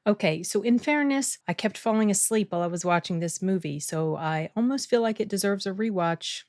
Okay, so in fairness, I kept falling asleep while I was watching this movie, so I almost feel like it deserves a rewatch.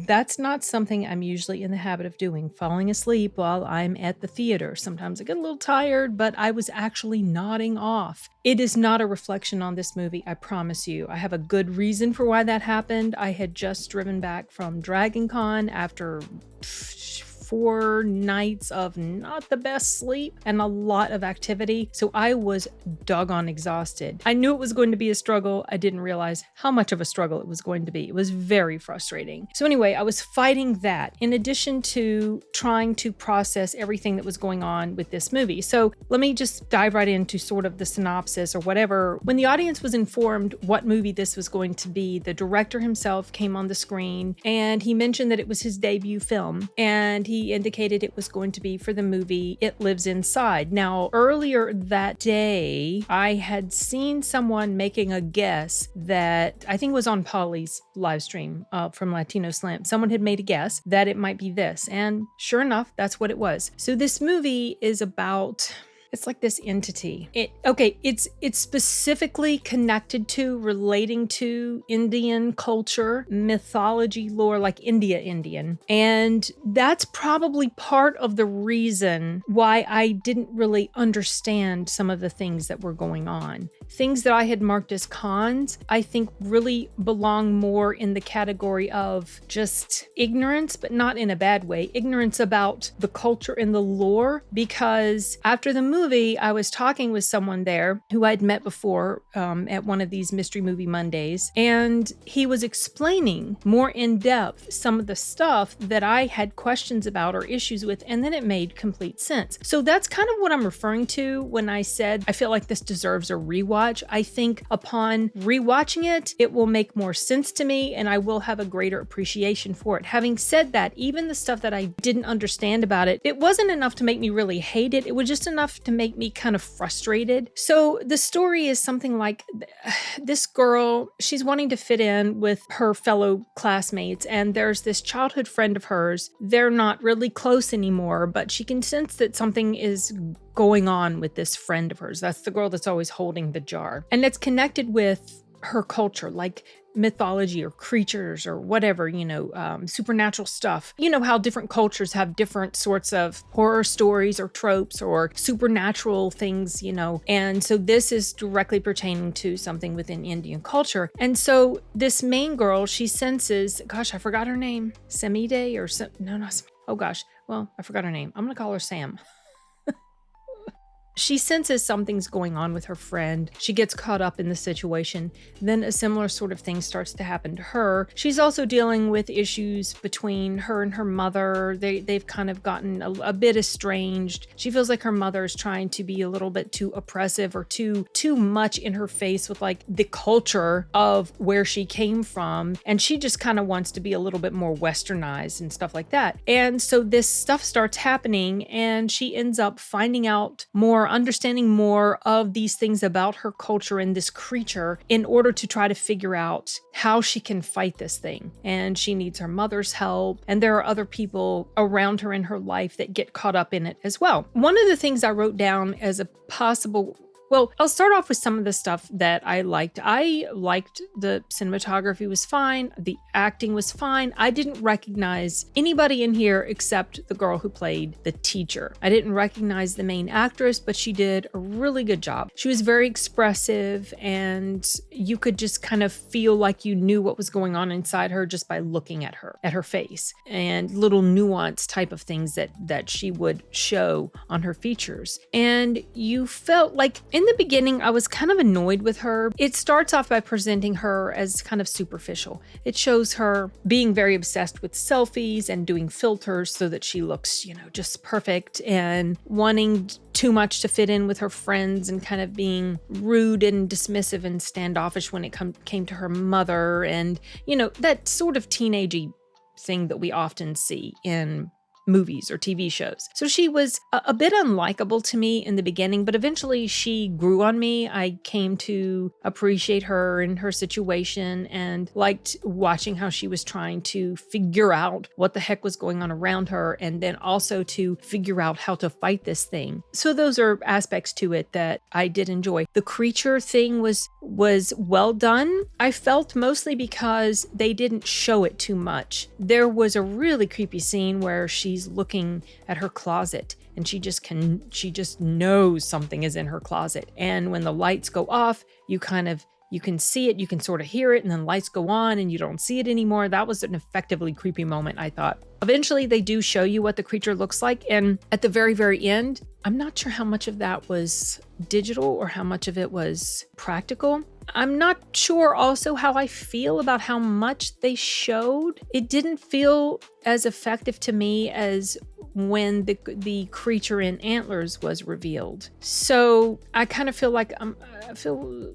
That's not something I'm usually in the habit of doing, falling asleep while I'm at the theater. Sometimes I get a little tired, but I was actually nodding off. It is not a reflection on this movie, I promise you. I have a good reason for why that happened. I had just driven back from Dragon Con after 4 nights of not the best sleep and a lot of activity. So I was doggone exhausted. I knew it was going to be a struggle. I didn't realize how much of a struggle it was going to be. It was very frustrating. So anyway, I was fighting that in addition to trying to process everything that was going on with this movie. So let me just dive right into sort of the synopsis or whatever. When the audience was informed what movie this was going to be, the director himself came on the screen and he mentioned that it was his debut film, and he indicated it was going to be for the movie It Lives Inside. Now, earlier that day, I had seen someone making a guess that I think it was on Polly's live stream from Latino Slam. Someone had made a guess that it might be this, and sure enough, that's what it was. So this movie is about... It's like this entity. It's specifically connected to, relating to Indian culture, mythology, lore, like Indian. And that's probably part of the reason why I didn't really understand some of the things that were going on. Things that I had marked as cons, I think really belong more in the category of just ignorance, but not in a bad way. Ignorance about the culture and the lore, because after the movie, I was talking with someone there who I'd met before at one of these Mystery Movie Mondays, and he was explaining more in depth some of the stuff that I had questions about or issues with, and then it made complete sense. So that's kind of what I'm referring to when I said I feel like this deserves a rewatch. I think upon rewatching it, it will make more sense to me, and I will have a greater appreciation for it. Having said that, even the stuff that I didn't understand about it, it wasn't enough to make me really hate it. It was just enough to make me kind of frustrated. So the story is something like this girl, she's wanting to fit in with her fellow classmates, and there's this childhood friend of hers. They're not really close anymore, but she can sense that something is going on with this friend of hers. That's the girl that's always holding the jar. And it's connected with her culture, like mythology or creatures or whatever, supernatural stuff. You know how different cultures have different sorts of horror stories or tropes or supernatural things, and so this is directly pertaining to something within Indian culture. And so this main girl, she senses, gosh, I forgot her name, Semide or no, not Semide. Oh gosh, well, I forgot her name. I'm gonna call her Sam. She senses something's going on with her friend. She gets caught up in the situation. Then a similar sort of thing starts to happen to her. She's also dealing with issues between her and her mother. They've kind of gotten a bit estranged. She feels like her mother is trying to be a little bit too oppressive or too much in her face with like the culture of where she came from. And she just kind of wants to be a little bit more westernized and stuff like that. And so this stuff starts happening, and she ends up finding out more, understanding more of these things about her culture and this creature in order to try to figure out how she can fight this thing. And she needs her mother's help, and there are other people around her in her life that get caught up in it as well. One of the things I wrote down as a possible... Well, I'll start off with some of the stuff that I liked. I liked the cinematography was fine. The acting was fine. I didn't recognize anybody in here except the girl who played the teacher. I didn't recognize the main actress, but she did a really good job. She was very expressive, and you could just kind of feel like you knew what was going on inside her just by looking at her face, and little nuance type of things that she would show on her features. And you felt like in the beginning, I was kind of annoyed with her. It starts off by presenting her as kind of superficial. It shows her being very obsessed with selfies and doing filters so that she looks, just perfect, and wanting too much to fit in with her friends, and kind of being rude and dismissive and standoffish when it came to her mother, and, that sort of teenagey thing that we often see in movies or TV shows. So she was a bit unlikable to me in the beginning, but eventually she grew on me. I came to appreciate her and her situation and liked watching how she was trying to figure out what the heck was going on around her, and then also to figure out how to fight this thing. So those are aspects to it that I did enjoy. The creature thing was well done. I felt mostly because they didn't show it too much. There was a really creepy scene where she's looking at her closet and she just knows something is in her closet. And when the lights go off, you can see it, you can sort of hear it, and then lights go on and you don't see it anymore. That was an effectively creepy moment, I thought. Eventually, they do show you what the creature looks like. And at the very, very end, I'm not sure how much of that was digital or how much of it was practical. I'm not sure also how I feel about how much they showed. It didn't feel as effective to me as when the creature in antlers was revealed. So I kind of feel like I feel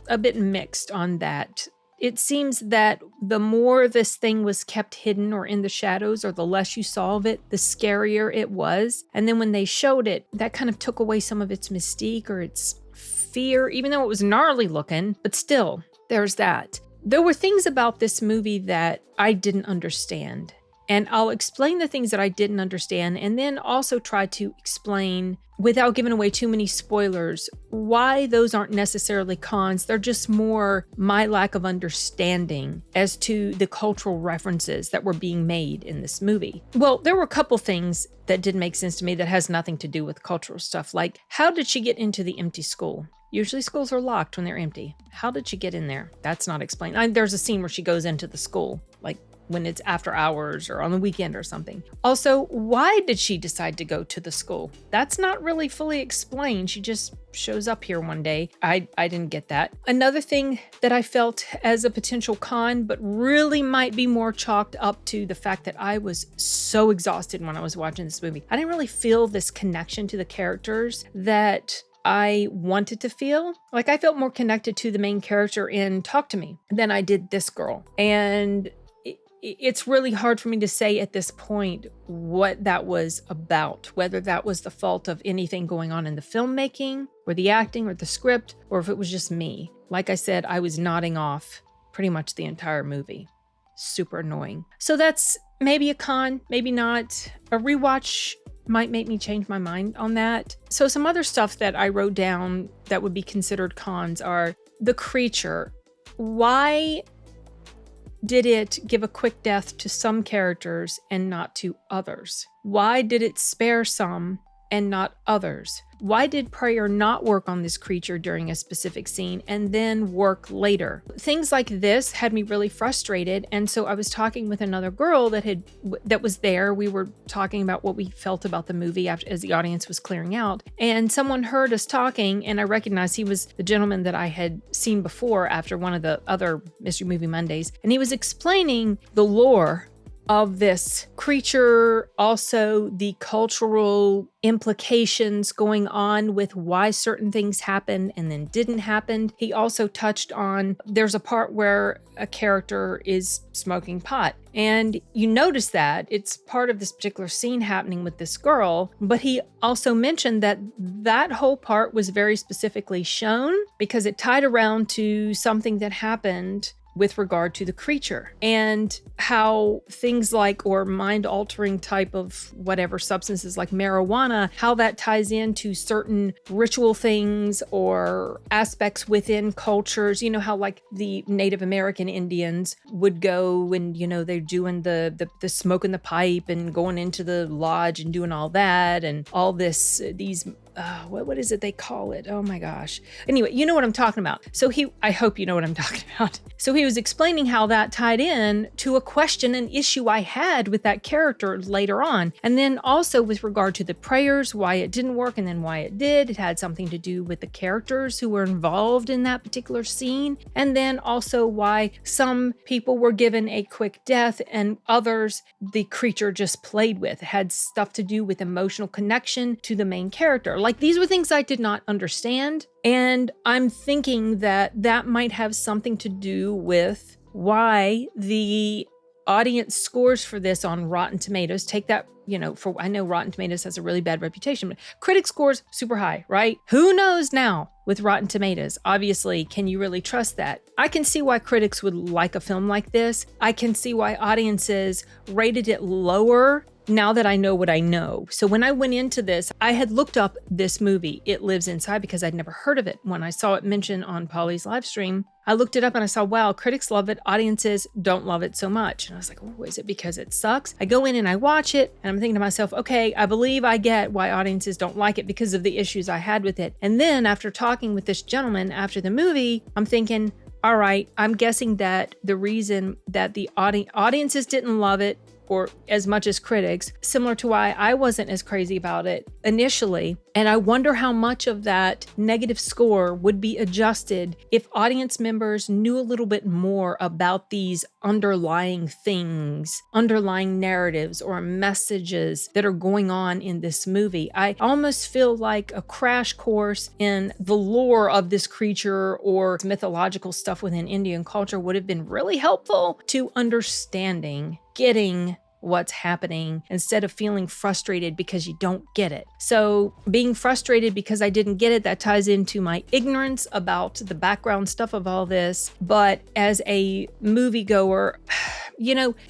a bit mixed on that. It seems that the more this thing was kept hidden or in the shadows, or the less you saw of it, the scarier it was. And then when they showed it, that kind of took away some of its mystique or its fear, even though it was gnarly looking, but still, there's that. There were things about this movie that I didn't understand. And I'll explain the things that I didn't understand and then also try to explain, without giving away too many spoilers, why those aren't necessarily cons. They're just more my lack of understanding as to the cultural references that were being made in this movie. Well, there were a couple things that didn't make sense to me that has nothing to do with cultural stuff. Like, how did she get into the empty school? Usually schools are locked when they're empty. How did she get in there? That's not explained. There's a scene where she goes into the school, like when it's after hours or on the weekend or something. Also, why did she decide to go to the school? That's not really fully explained. She just shows up here one day. I didn't get that. Another thing that I felt as a potential con, but really might be more chalked up to the fact that I was so exhausted when I was watching this movie. I didn't really feel this connection to the characters that I wanted to feel. Like, I felt more connected to the main character in Talk to Me than I did this girl. And it's really hard for me to say at this point what that was about, whether that was the fault of anything going on in the filmmaking or the acting or the script, or if it was just me. Like I said, I was nodding off pretty much the entire movie. Super annoying. So that's maybe a con, maybe not. A rewatch might make me change my mind on that. So some other stuff that I wrote down that would be considered cons are the creature. Why did it give a quick death to some characters and not to others? Why did it spare some and not others? Why did prayer not work on this creature during a specific scene and then work later? Things like this had me really frustrated. And so I was talking with another girl that was there. We were talking about what we felt about the movie as the audience was clearing out. And someone heard us talking, and I recognized he was the gentleman that I had seen before after one of the other Mystery Movie Mondays. And he was explaining the lore of this creature, also the cultural implications going on with why certain things happened and then didn't happen. He also touched on, there's a part where a character is smoking pot. And you notice that it's part of this particular scene happening with this girl, but he also mentioned that that whole part was very specifically shown because it tied around to something that happened with regard to the creature, and how things like, or mind-altering type of whatever substances like marijuana, how that ties into certain ritual things or aspects within cultures. You know how like the Native American Indians would go and, you know, they're doing the smoking the pipe and going into the lodge and doing all that and all this, these what is it they call it? Oh my gosh. Anyway, you know what I'm talking about. So I hope you know what I'm talking about. So he was explaining how that tied in to a question, an issue I had with that character later on. And then also with regard to the prayers, why it didn't work and then why it did. It had something to do with the characters who were involved in that particular scene. And then also why some people were given a quick death and others the creature just played with. It had stuff to do with emotional connection to the main character. Like, these were things I did not understand. And I'm thinking that that might have something to do with why the audience scores for this on Rotten Tomatoes, take that, I know Rotten Tomatoes has a really bad reputation, but critic scores super high, right? Who knows now with Rotten Tomatoes? Obviously, can you really trust that? I can see why critics would like a film like this. I can see why audiences rated it lower now that I know what I know. So when I went into this, I had looked up this movie, It Lives Inside, because I'd never heard of it. When I saw it mentioned on Polly's live stream, I looked it up and I saw, wow, critics love it, audiences don't love it so much. And I was like, oh, is it because it sucks? I go in and I watch it and I'm thinking to myself, okay, I believe I get why audiences don't like it because of the issues I had with it. And then after talking with this gentleman after the movie, I'm thinking, all right, I'm guessing that the reason that the audiences didn't love it, or as much as critics, similar to why I wasn't as crazy about it initially. And I wonder how much of that negative score would be adjusted if audience members knew a little bit more about these underlying things, underlying narratives or messages that are going on in this movie. I almost feel like a crash course in the lore of this creature or mythological stuff within Indian culture would have been really helpful to understanding, getting what's happening instead of feeling frustrated because you don't get it. So being frustrated because I didn't get it, that ties into my ignorance about the background stuff of all this. But as a moviegoer,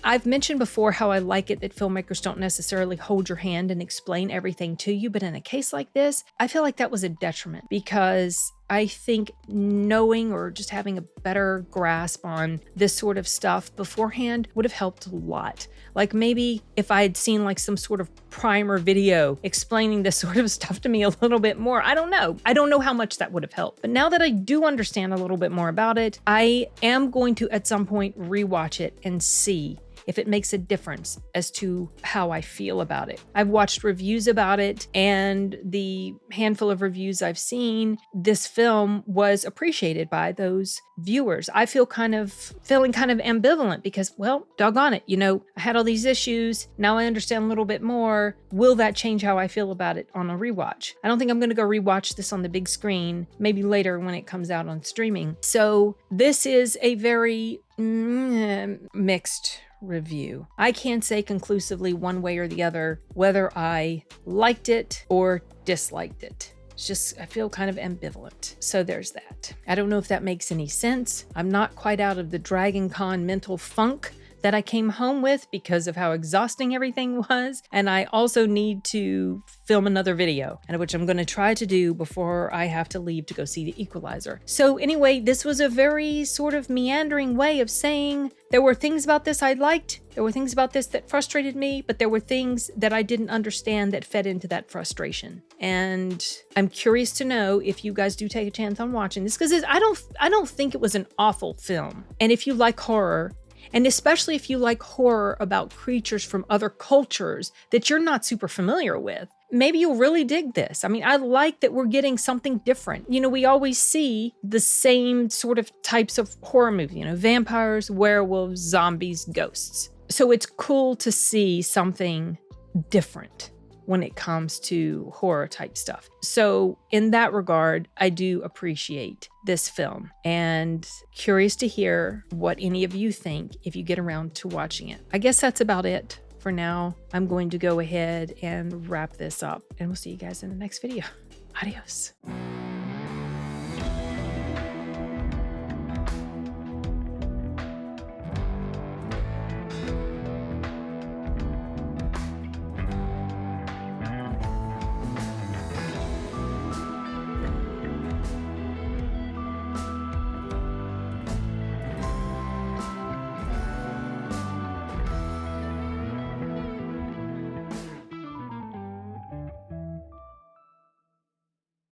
I've mentioned before how I like it that filmmakers don't necessarily hold your hand and explain everything to you. But in a case like this, I feel like that was a detriment because I think knowing or just having a better grasp on this sort of stuff beforehand would have helped a lot. Like maybe if I had seen like some sort of primer video explaining this sort of stuff to me a little bit more, I don't know. I don't know how much that would have helped. But now that I do understand a little bit more about it, I am going to at some point rewatch it and see if it makes a difference as to how I feel about it. I've watched reviews about it, and the handful of reviews I've seen, this film was appreciated by those viewers. I feel feeling kind of ambivalent because, well, doggone it, I had all these issues. Now I understand a little bit more. Will that change how I feel about it on a rewatch? I don't think I'm going to go rewatch this on the big screen, maybe later when it comes out on streaming. So this is a very mixed review. I can't say conclusively one way or the other whether I liked it or disliked it. It's just, I feel kind of ambivalent. So there's that. I don't know if that makes any sense. I'm not quite out of the Dragon Con mental funk that I came home with because of how exhausting everything was. And I also need to film another video, and which I'm going to try to do before I have to leave to go see The Equalizer. So anyway, this was a very sort of meandering way of saying there were things about this I liked, there were things about this that frustrated me, but there were things that I didn't understand that fed into that frustration. And I'm curious to know if you guys do take a chance on watching this, because I don't think it was an awful film. And if you like horror, and especially if you like horror about creatures from other cultures that you're not super familiar with, maybe you'll really dig this. I mean, I like that we're getting something different. We always see the same sort of types of horror movies, vampires, werewolves, zombies, ghosts. So it's cool to see something different when it comes to horror type stuff. So in that regard, I do appreciate this film, and curious to hear what any of you think if you get around to watching it. I guess that's about it for now. I'm going to go ahead and wrap this up, and we'll see you guys in the next video. Adios.